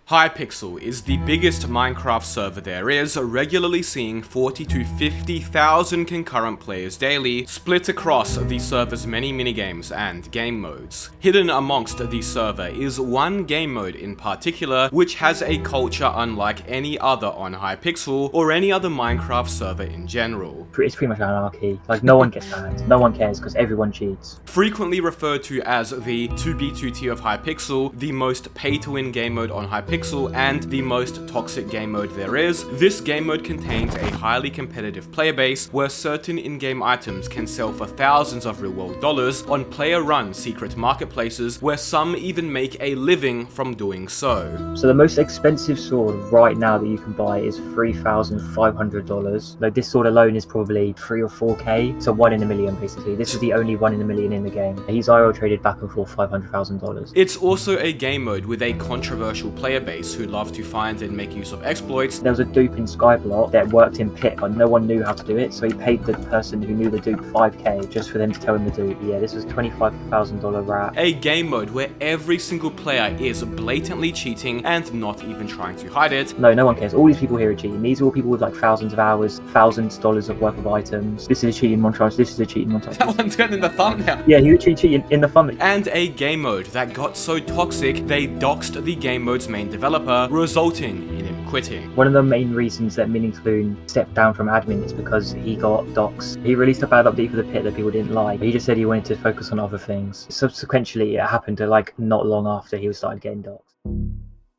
Hypixel is the biggest Minecraft server there is, regularly seeing 40 to 50,000 concurrent players daily, split across the server's many minigames and game modes. Hidden amongst the server is one game mode in particular, which has a culture unlike any other on Hypixel or any other Minecraft server in general. It's pretty much anarchy. Like, no one gets banned, no one cares because everyone cheats. Frequently referred to as the 2B2 tier of Hypixel, the most pay-to-win game mode on Hypixel, and the most toxic game mode there is, this game mode contains a highly competitive player base where certain in-game items can sell for thousands of real-world dollars on player-run secret marketplaces where some even make a living from doing so. So the most expensive sword right now that you can buy is $3,500. Like, this sword alone is probably 3 or 4k, so 1 in a million basically. This is the only 1 in a million in the game. He's IRL traded back and forth $500,000. It's also a game mode with a controversial player base who love to find and make use of exploits. There was a dupe in Skyblock that worked in Pit, but no one knew how to do it, so he paid the person who knew the dupe 5k just for them to tell him the dupe. Yeah, this was $25,000 rat. A game mode where every single player is blatantly cheating and not even trying to hide it. No one cares. All these people here are cheating. These are all people with like thousands of hours, thousands of dollars of worth of items. This is a cheating montage. This is a cheating montage. That one's got in the thumbnail. Yeah, he was cheating in the thumbnail. And a game mode that got so toxic they doxed the game mode's main developer, resulting in him quitting. One of the main reasons that Minikloon stepped down from admin is because he got doxed. He released a bad update for the Pit that people didn't like. He just said he wanted to focus on other things. Subsequently, it happened to like not long after he started getting doxed.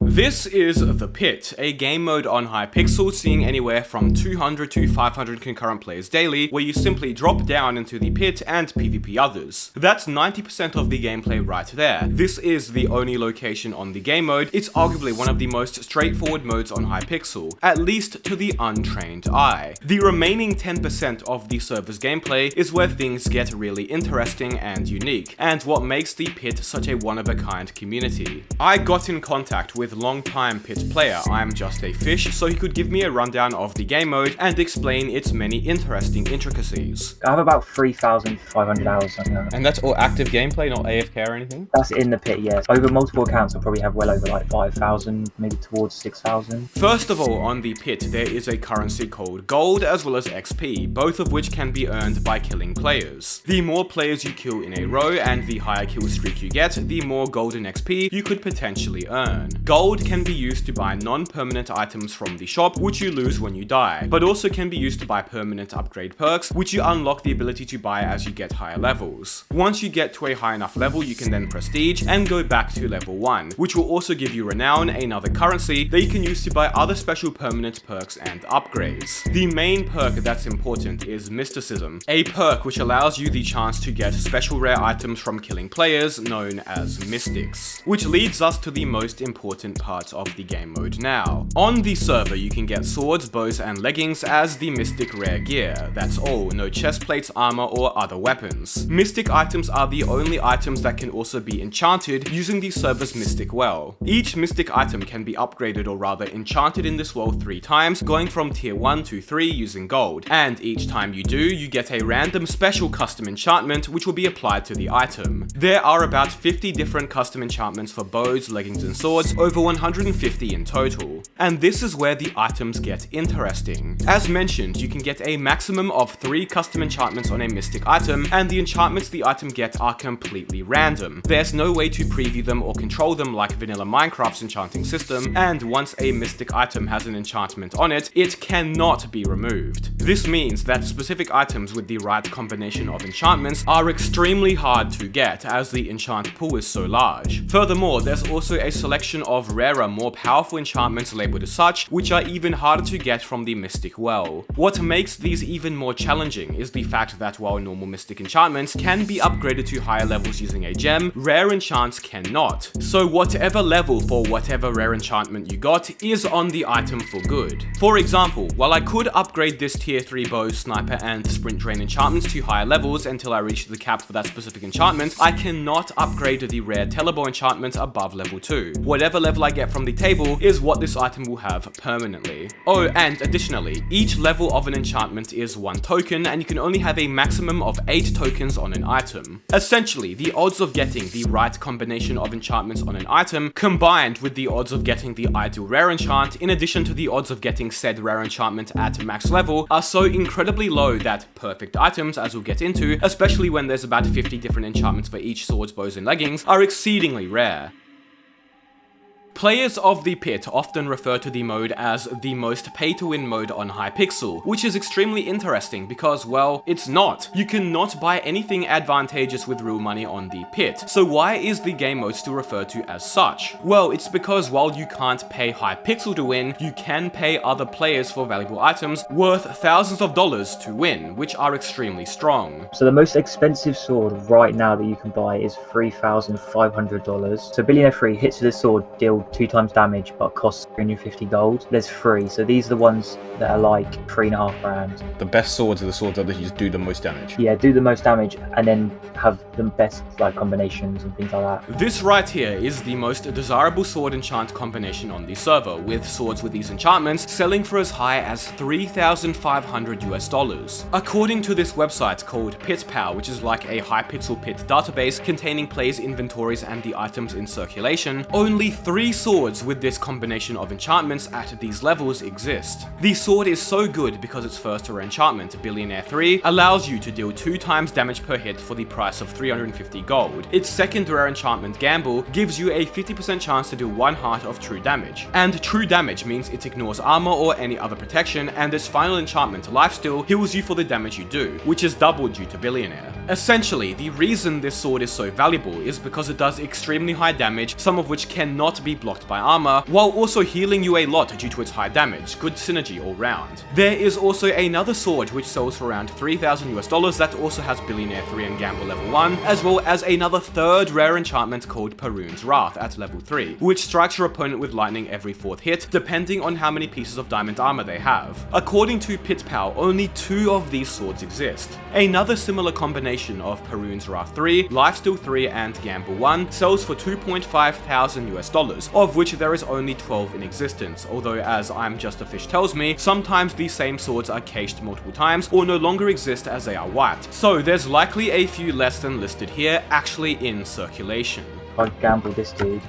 This is The Pit, a game mode on Hypixel seeing anywhere from 200 to 500 concurrent players daily, where you simply drop down into the pit and PvP others. That's 90% of the gameplay right there. This is the only location on the game mode. It's arguably one of the most straightforward modes on Hypixel, at least to the untrained eye. The remaining 10% of the server's gameplay is where things get really interesting and unique, and what makes the Pit such a one-of-a-kind community. I got in contact with long-time Pit player I'm Just a Fish so he could give me a rundown of the game mode and explain its many interesting intricacies. I have about 3,500 hours right now. And that's all active gameplay, not AFK or anything? That's in the Pit, yes. Over multiple accounts, I'll probably have well over like 5,000, maybe towards 6,000. First of all, on the Pit, there is a currency called gold as well as XP, both of which can be earned by killing players. The more players you kill in a row and the higher kill streak you get, the more gold and XP you could potentially earn. Gold can be used to buy non-permanent items from the shop, which you lose when you die, but also can be used to buy permanent upgrade perks, which you unlock the ability to buy as you get higher levels. Once you get to a high enough level, you can then prestige and go back to level 1, which will also give you renown, another currency that you can use to buy other special permanent perks and upgrades. The main perk that's important is mysticism, a perk which allows you the chance to get special rare items from killing players known as mystics, which leads us to the most important parts of the game mode now. On the server, you can get swords, bows, and leggings as the mystic rare gear. That's all, no chest plates, armor, or other weapons. Mystic items are the only items that can also be enchanted using the server's mystic well. Each mystic item can be upgraded or rather enchanted in this well 3 times, going from tier 1 to 3 using gold, and each time you do, you get a random special custom enchantment which will be applied to the item. There are about 50 different custom enchantments for bows, leggings, and swords, over 150 in total. And this is where the items get interesting. As mentioned, you can get a maximum of 3 custom enchantments on a mystic item, and the enchantments the item gets are completely random. There's no way to preview them or control them like vanilla Minecraft's enchanting system, and once a mystic item has an enchantment on it, it cannot be removed. This means that specific items with the right combination of enchantments are extremely hard to get as the enchant pool is so large. Furthermore, there's also a selection of rarer, more powerful enchantments labeled as such, which are even harder to get from the Mystic Well. What makes these even more challenging is the fact that while normal Mystic enchantments can be upgraded to higher levels using a gem, rare enchants cannot. So whatever level for whatever rare enchantment you got is on the item for good. For example, while I could upgrade this tier 3 bow, sniper, and sprint drain enchantments to higher levels until I reach the cap for that specific enchantment, I cannot upgrade the rare telebow enchantment above level 2. Whatever level I get from the table is what this item will have permanently. Oh, and additionally, each level of an enchantment is 1 token, and you can only have a maximum of 8 tokens on an item. Essentially, the odds of getting the right combination of enchantments on an item, combined with the odds of getting the ideal rare enchant, in addition to the odds of getting said rare enchantment at max level, are so incredibly low that perfect items, as we'll get into, especially when there's about 50 different enchantments for each swords, bows, and leggings, are exceedingly rare. Players of the pit often refer to the mode as the most pay-to-win mode on Hypixel, which is extremely interesting because, well, it's not. You cannot buy anything advantageous with real money on the pit. So why is the game mode still referred to as such? Well, it's because while you can't pay Hypixel to win, you can pay other players for valuable items worth thousands of dollars to win, which are extremely strong. So the most expensive sword right now that you can buy is $3,500. So Billionaire 3 hits with a sword deal 2 times damage but costs 350 gold. There's 3, so these are the ones that are like 3.5 grand. The best swords are the swords that just do the most damage. Yeah, do the most damage and then have the best like combinations and things like that. This right here is the most desirable sword enchant combination on the server, with swords with these enchantments selling for as high as $3,500 US. According to this website called PitPow, which is like a Hypixel Pit database containing players' inventories and the items in circulation, only 3 swords with this combination of enchantments at these levels exist. The sword is so good because its first rare enchantment, Billionaire 3, allows you to deal 2 times damage per hit for the price of 350 gold. Its second rare enchantment, Gamble, gives you a 50% chance to do 1 heart of true damage. And true damage means it ignores armor or any other protection, and its final enchantment, Lifesteal, heals you for the damage you do, which is doubled due to Billionaire. Essentially, the reason this sword is so valuable is because it does extremely high damage, some of which cannot be blocked by armor, while also healing you a lot due to its high damage. Good synergy all round. There is also another sword which sells for around $3,000 US that also has Billionaire 3 and Gamble level 1, as well as another third rare enchantment called Perun's Wrath at level 3, which strikes your opponent with lightning every 4th hit, depending on how many pieces of diamond armor they have. According to PitPow, only 2 of these swords exist. Another similar combination of Perun's Wrath 3, Lifesteal 3, and Gamble 1 sells for $2,500 US, of which there is only 12 in existence, although as I'm Just a Fish tells me, sometimes these same swords are cached multiple times or no longer exist as they are wiped, so there's likely a few less than listed here actually in circulation. I gamble this dude.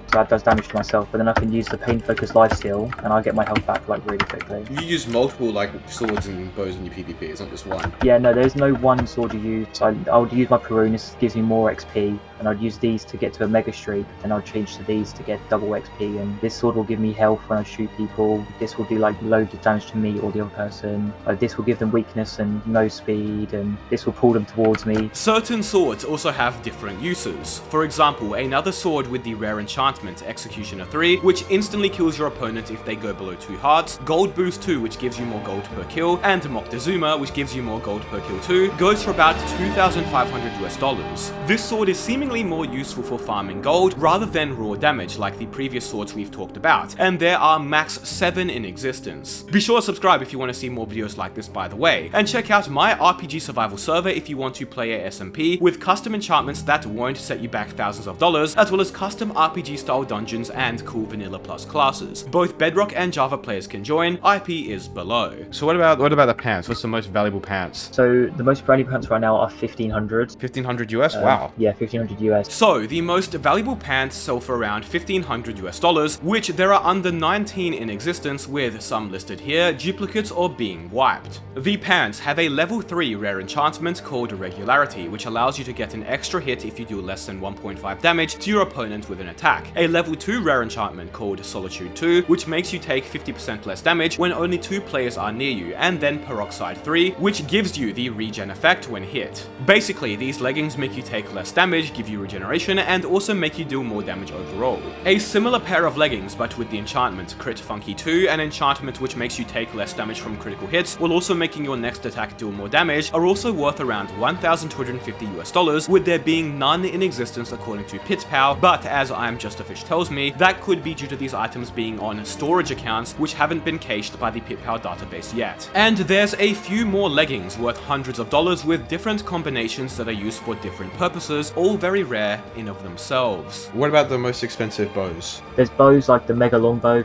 So that does damage to myself, but then I can use the Pain Focus Lifesteal and I'll get my health back like really quickly. You use multiple like swords and bows in your PvP, it's not just one. Yeah, no, there's no one sword you use. So I'll use my Perun, this gives me more XP, and I'd use these to get to a Mega Streak, then I'll change to these to get double XP, and this sword will give me health when I shoot people. This will do like loads of damage to me or the other person. This will give them weakness and no speed, and this will pull them towards me. Certain swords also have different uses. For example, another sword with the rare enchantment Executioner 3, which instantly kills your opponent if they go below 2 hearts, Gold Boost 2, which gives you more gold per kill, and Moctezuma, which gives you more gold per kill too, goes for about $2,500 US. This sword is seemingly more useful for farming gold rather than raw damage like the previous swords we've talked about, and there are max 7 in existence. Be sure to subscribe if you want to see more videos like this, by the way, and check out my RPG survival server if you want to play a SMP with custom enchantments that won't set you back thousands of dollars, as well as custom RPG style dungeons and cool vanilla plus classes. Both Bedrock and Java players can join, IP is below. So what about the pants? What's the most valuable pants? So the most valuable pants right now are 1,500. 1,500 US? Wow. Yeah, 1,500 US. So the most valuable pants sell for around $1,500 US, which there are under 19 in existence, with some listed here, duplicates or being wiped. The pants have a level 3 rare enchantment called Regularity, which allows you to get an extra hit if you do less than 1.5 damage to your opponent with an attack. A level 2 rare enchantment called Solitude 2, which makes you take 50% less damage when only 2 players are near you, and then Peroxide 3, which gives you the regen effect when hit. Basically, these leggings make you take less damage, give you regeneration, and also make you deal more damage overall. A similar pair of leggings, but with the enchantment Crit Funky 2, an enchantment which makes you take less damage from critical hits, while also making your next attack deal more damage, are also worth around $1,250 US, with there being none in existence according to PitPow, but as I'm Just a Fish tells me, that could be due to these items being on storage accounts which haven't been cached by the PitPower database yet. And there's a few more leggings worth hundreds of dollars with different combinations that are used for different purposes, all very rare in of themselves. What about the most expensive bows? There's bows like the Mega Longbow,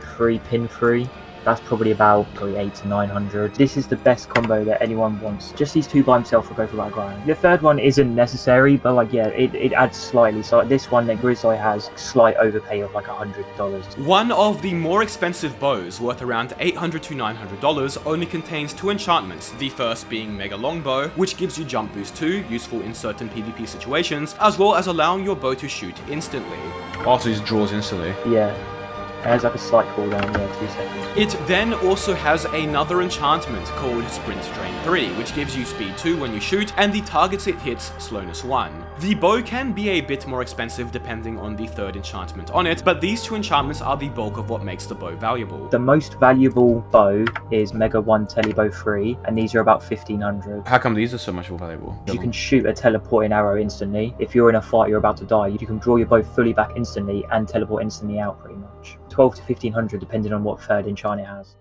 pin free. That's probably about 800 to 900. This is the best combo that anyone wants. Just these two by himself will go for about $1,000. The third one isn't necessary, but like, yeah, it adds slightly. So like this one that Grizzly has, slight overpay of like $100. One of the more expensive bows, worth around $800 to $900, only contains 2 enchantments. The first being Mega Longbow, which gives you jump boost 2, useful in certain PvP situations, as well as allowing your bow to shoot instantly. Oh, so he draws instantly. Yeah. It has like a slight cooldown, yeah, 2 seconds. It then also has another enchantment called Sprint Drain 3, which gives you speed 2 when you shoot, and the targets it hits slowness 1. The bow can be a bit more expensive depending on the third enchantment on it, but these 2 enchantments are the bulk of what makes the bow valuable. The most valuable bow is Mega 1 Telebow 3, and these are about 1500. How come these are so much more valuable? You can shoot a teleporting arrow instantly. If you're in a fight, you're about to die, you can draw your bow fully back instantly and teleport instantly out pretty much. 12 to 1500 depending on what third enchant it has.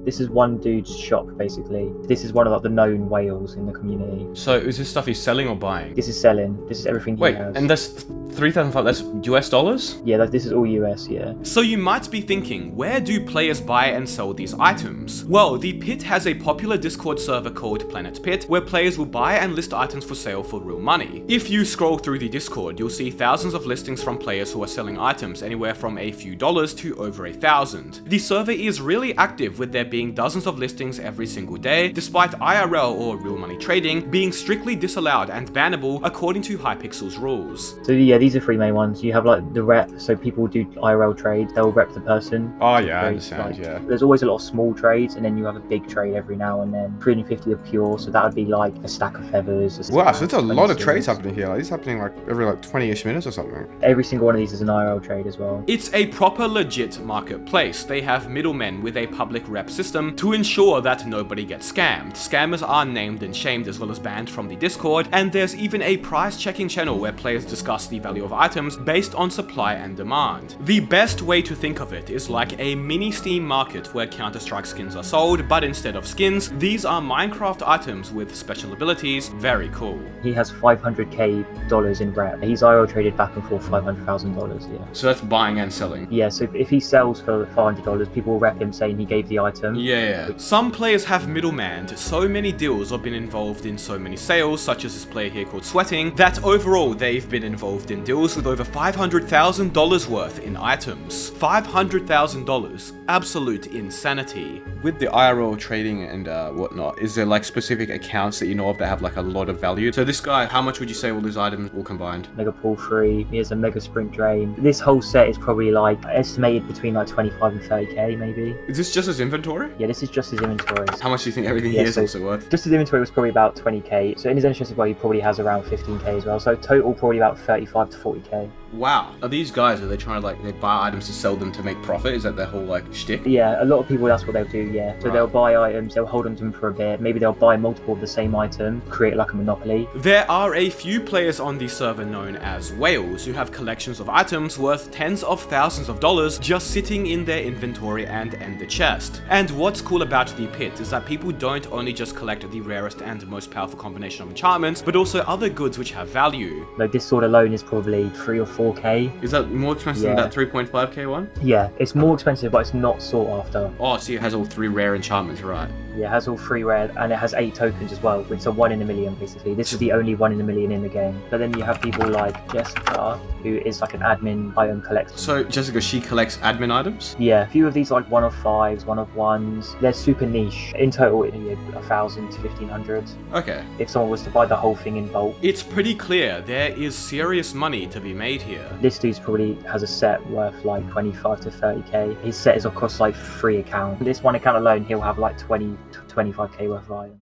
This is one dude's shop, basically. This is one of like the known whales in the community. So is this stuff he's selling or buying? This is selling. This is everything he has. And that's 3,500, that's US dollars? Yeah, this is all US, yeah. So you might be thinking, where do players buy and sell these items? Well, the Pit has a popular Discord server called Planet Pit, where players will buy and list items for sale for real money. If you scroll through the Discord, you'll see thousands of listings from players who are selling items anywhere from a few dollars to over $1,000. The server is really active, with there being dozens of listings every single day, despite IRL or real money trading being strictly disallowed and bannable according to Hypixel's rules. So yeah, these are 3 main ones. You have like the rep, so people do IRL trade, they'll rep the person. Oh yeah, I Trades, understand, like, yeah. There's always a lot of small trades, and then you have a big trade every now and then. 350 of pure, so that would be like a stack of feathers. Wow, so there's a lot of swords. trades happening here. Like, this is happening like every like 20-ish minutes or something. Every single one of these is an IRL trade as well. It's a proper legit marketplace. They have middlemen with a public rep system to ensure that nobody gets scammed. Scammers are named and shamed as well as banned from the Discord, and there's even a price checking channel where players discuss the value of items based on supply and demand. The best way to think of it is like a mini Steam market where Counter-Strike skins are sold, but instead of skins, these are Minecraft items with special abilities. Very cool. He has $500k in rep. He's IRL traded back and forth $500,000, yeah. So that's buying and selling. Yeah, so if he sells for $500, people will rep him saying he gave the item. Yeah. Some players have middlemanned so many deals or been involved in so many sales, such as this player here called Sweating, that overall they've been involved in deals with over $500,000 worth in items. $500,000. Absolute insanity. With the IRL trading and whatnot, is there like specific accounts that you know of that have like a lot of value? So this guy, how much would you say all his items all combined? Mega Pull 3, he has a Mega Sprint Drain. This whole set is probably like estimated between like 25 and 30k maybe. Is this just his inventory? Yeah, this is just his inventory. How much do you think everything Yeah, here is so also worth? Just his inventory was probably about 20k. So in his entrance as well, he probably has around 15k as well. So total probably about 35 to 40k. Wow. Are these guys, are they trying to like, they buy items to sell them to make profit? Is that their whole like shtick? Yeah, a lot of people, that's what they'll do, yeah. So Right. they'll buy items, they'll hold on to them for a bit. Maybe they'll buy multiple of the same item, create like a monopoly. There are a few players on the server known as whales who have collections of items worth tens of thousands of dollars just sitting in their inventory and in the chest. And what's cool about the Pit is that people don't only just collect the rarest and most powerful combination of enchantments, but also other goods which have value. Like this sword alone is probably 3 or 4k. Is that more expensive Yeah. than that 3.5k one? Yeah, it's more expensive, but it's not sought after. Oh, so it has all 3 rare enchantments, right? Yeah, it has all 3 rare, and it has 8 tokens as well, which are 1 in a million basically. This is the only 1 in a million in the game. But then you have people like Jessica, who is like an admin item collector. So Jessica, she collects admin items? Yeah, a few of these are like 1 of 5s, 1 of 1s. They're super niche. In total, it'd be 1,000 to 1,500 Okay. if someone was to buy the whole thing in bulk. It's pretty clear there is serious money to be made here. This dude's probably has a set worth like 25 to 30k. His set is across like 3 accounts. This one account alone, he'll have like 20 to 25k worth of items.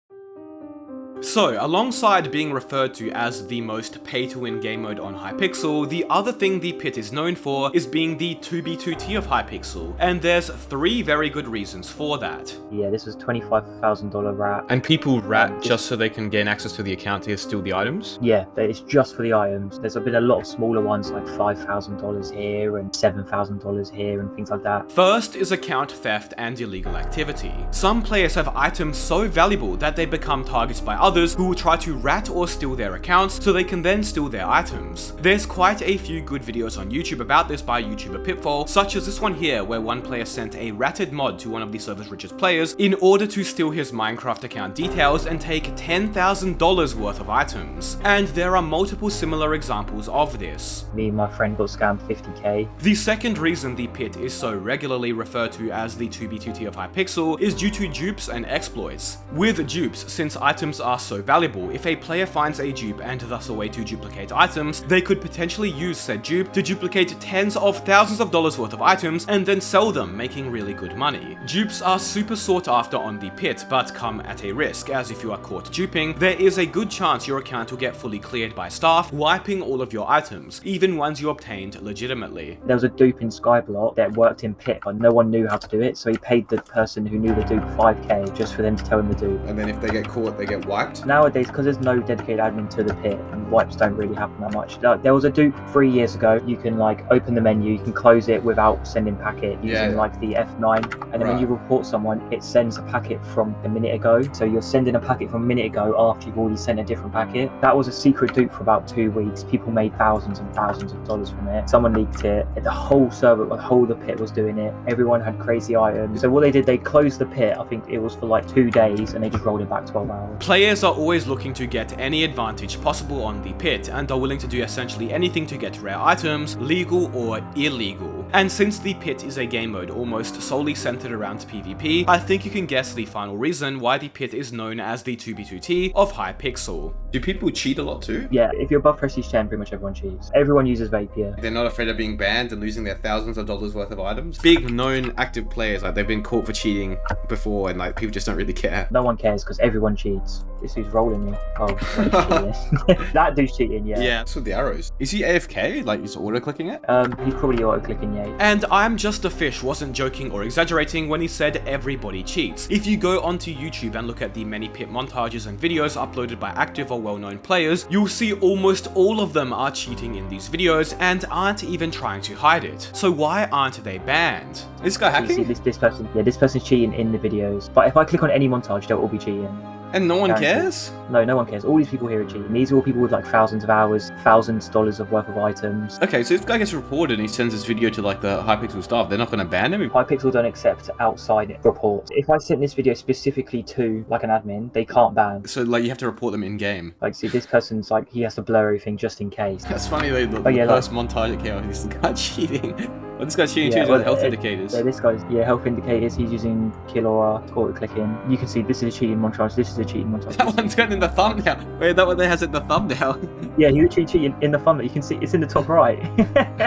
So, alongside being referred to as the most pay-to-win game mode on Hypixel, the other thing the Pit is known for is being the 2b2t of Hypixel, and there's 3 very good reasons for that. Yeah, this was $25,000 rat. And people rat just so they can gain access to the account to steal the items? Yeah, it's just for the items. There's been a lot of smaller ones like $5,000 here and $7,000 here and things like that. First is account theft and illegal activity. Some players have items so valuable that they become targets by others who will try to rat or steal their accounts so they can then steal their items. There's quite a few good videos on YouTube about this by YouTuber Pitfall, such as this one here where one player sent a ratted mod to one of the server's richest players in order to steal his Minecraft account details and take $10,000 worth of items. And there are multiple similar examples of this. Me and my friend got scammed 50k. The second reason the Pit is so regularly referred to as the 2b2t of Hypixel is due to dupes and exploits. With dupes, since items are so valuable, if a player finds a dupe and thus a way to duplicate items, they could potentially use said dupe to duplicate tens of thousands of dollars worth of items and then sell them, making really good money. Dupes are super sought after on the Pit, but come at a risk, as if you are caught duping, there is a good chance your account will get fully cleared by staff, wiping all of your items, even ones you obtained legitimately. There was a dupe in Skyblock that worked in Pit, but no one knew how to do it, so he paid the person who knew the dupe 5k just for them to tell him the dupe. And then if they get caught, they get wiped? Nowadays, because there's no dedicated admin to the Pit, and wipes don't really happen that much. There was a dupe 3 years ago. You can like open the menu, you can close it without sending packet using like the F9, and then when you report someone, it sends a packet from a minute ago. So you're sending a packet from a minute ago after you've already sent a different packet. That was a secret dupe for about 2 weeks. People made thousands and thousands of dollars from it. Someone leaked it. The whole server, the whole of the Pit was doing it. Everyone had crazy items. So what they did, they closed the Pit. I think it was for like 2 days, and they just rolled it back 12 hours. Players are always looking to get any advantage possible on the Pit and are willing to do essentially anything to get rare items, legal or illegal. And since the Pit is a game mode almost solely centered around PvP, I think you can guess the final reason why the Pit is known as the 2b2t of Hypixel. Do people cheat a lot too? Yeah, if you're above prestige 10, pretty much everyone cheats. Everyone uses vape, yeah. They're not afraid of being banned and losing their thousands of dollars worth of items? Big known active players, like they've been caught for cheating before and like people just don't really care. No one cares because everyone cheats. This dude's rolling me. Oh, he's cheating. That dude's cheating, yeah. Yeah, that's with the arrows. Is he AFK? Like he's auto-clicking it? He's probably auto-clicking, yeah. And I'm Just a Fish wasn't joking or exaggerating when he said everybody cheats. If you go onto YouTube and look at the many Pit montages and videos uploaded by active or well-known players, you'll see almost all of them are cheating in these videos and aren't even trying to hide it. So why aren't they banned? Is this guy hacking? You see this person, yeah, this person's cheating in the videos. But if I click on any montage, they'll all be cheating. And no one cares? No, no one cares. All these people here are cheating. These are all people with like thousands of hours, thousands of dollars of worth of items. Okay, so if this guy gets reported and he sends this video to like the Hypixel staff, they're not going to ban him? Hypixel don't accept outside reports. If I sent this video specifically to like an admin, they can't ban. So like you have to report them in game. Like, see, this person's like, he has to blur everything just in case. That's funny, the yeah, first montage that came out, this guy cheating. Well, this guy's cheating too, health indicators. Yeah, this guy's, health indicators. He's using kill aura, auto clicking. You can see this is a cheating montage, this is a cheating montage. That one's going in the thumbnail. Wait, that one there has it in the thumbnail. Yeah, he literally cheating in the thumbnail. You can see it's in the top right.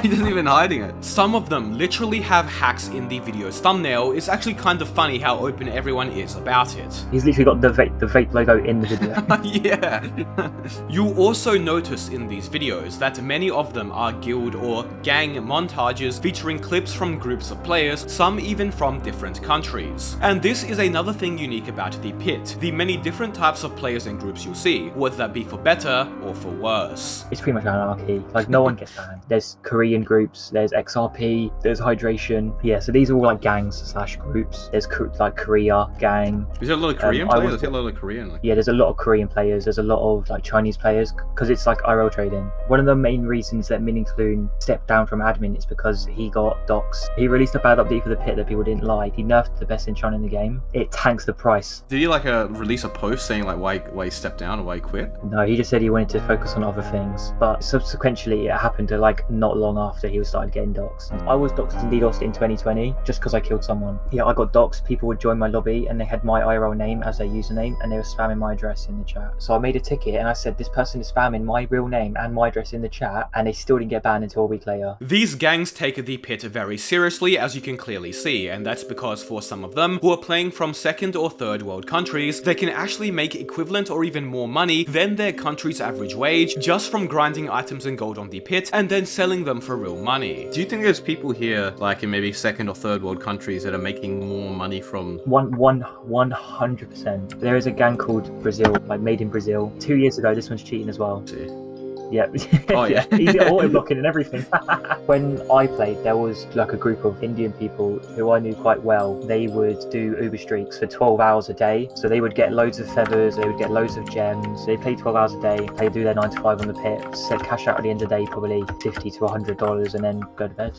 He isn't even hiding it. Some of them literally have hacks in the video's thumbnail. It's actually kind of funny how open everyone is about it. He's literally got the vape logo in the video. Yeah. You'll also notice in these videos that many of them are guild or gang montages featuring clips from groups of players, some even from different countries. And this is another thing unique about the Pit, the many different types of players and groups you'll see, whether that be for better or for worse. It's pretty much anarchy. Like, no one gets banned. There's Korean groups, there's XRP, there's Hydration. Yeah, so these are all like gangs / groups. There's like Korea gang. Is there a lot of Korean players? There's a lot of Korean. Yeah, there's a lot of Korean players. There's a lot of like Chinese players because it's like IRL trading. One of the main reasons that Minningcloon stepped down from admin is because he got doxed. He released a bad update for the Pit that people didn't like. He nerfed the best enchant in the game. It tanks the price. Did he like release a post saying like why he stepped down or why he quit? No, he just said he wanted to focus on other things. But subsequently, it happened to like not long after he started getting doxed. I was doxed in DDoS in 2020 just because I killed someone. Yeah, I got doxed. People would join my lobby and they had my IRL name as their username and they were spamming my address in the chat. So I made a ticket and I said this person is spamming my real name and my address in the chat, and they still didn't get banned until a week later. These gangs take the Pit very seriously, as you can clearly see, and that's because for some of them, who are playing from second or third world countries, they can actually make equivalent or even more money than their country's average wage just from grinding items and gold on the Pit and then selling them for real money. Do you think there's people here, like in maybe second or third world countries, that are making more money from... 100%. There is a gang called Brazil, like made in Brazil. 2 years ago, this one's cheating as well. Yeah. Oh yeah. He's auto blocking and everything. When I played, there was like a group of Indian people who I knew quite well. They would do Uber streaks for 12 hours a day. So they would get loads of feathers, they would get loads of gems. They play 12 hours a day. They do their 9 to 5 on the Pit. So cash out at the end of the day, probably $50 to $100, and then go to bed.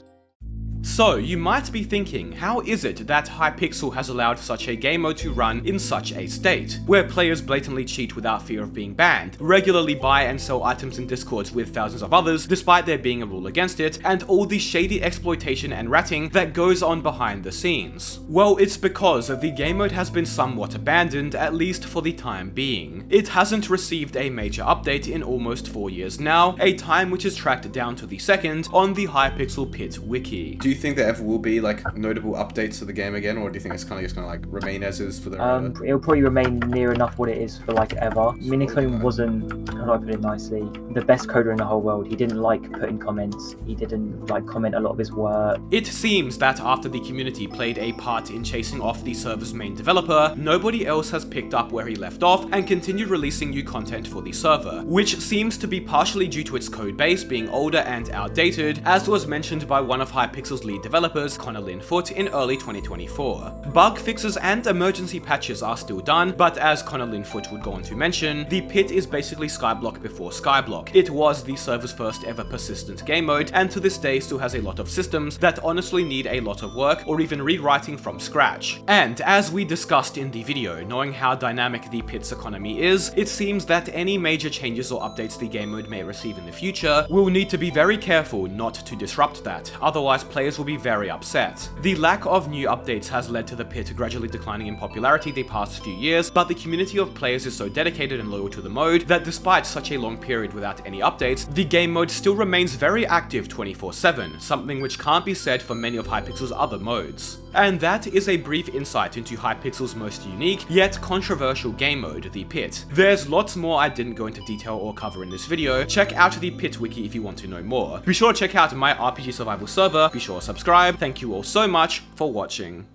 So, you might be thinking, how is it that Hypixel has allowed such a game mode to run in such a state, where players blatantly cheat without fear of being banned, regularly buy and sell items in discords with thousands of others despite there being a rule against it, and all the shady exploitation and ratting that goes on behind the scenes? Well, it's because the game mode has been somewhat abandoned, at least for the time being. It hasn't received a major update in almost 4 years now, a time which is tracked down to the second on the Hypixel Pit wiki. Do you think there ever will be like notable updates to the game again, or do you think it's kind of just gonna like remain as is for the It'll probably remain near enough what it is for like ever. Miniclone wasn't, how do I put it nicely, the best coder in the whole world. He didn't like putting comments, he didn't like comment a lot of his work. It seems that after the community played a part in chasing off the server's main developer, nobody else has picked up where he left off and continued releasing new content for the server, which seems to be partially due to its code base being older and outdated, as was mentioned by one of Hypixel's lead developers, Foot, in early 2024. Bug fixes and emergency patches are still done, but as Foot would go on to mention, the Pit is basically Skyblock before Skyblock. It was the server's first ever persistent game mode, and to this day still has a lot of systems that honestly need a lot of work or even rewriting from scratch. And as we discussed in the video, knowing how dynamic the Pit's economy is, it seems that any major changes or updates the game mode may receive in the future will need to be very careful not to disrupt that, otherwise players will be very upset. The lack of new updates has led to the Pit gradually declining in popularity the past few years, but the community of players is so dedicated and loyal to the mode that despite such a long period without any updates, the game mode still remains very active 24/7, something which can't be said for many of Hypixel's other modes. And that is a brief insight into Hypixel's most unique, yet controversial game mode, the Pit. There's lots more I didn't go into detail or cover in this video. Check out the Pit wiki if you want to know more. Be sure to check out my RPG survival server, be sure to subscribe. Thank you all so much for watching.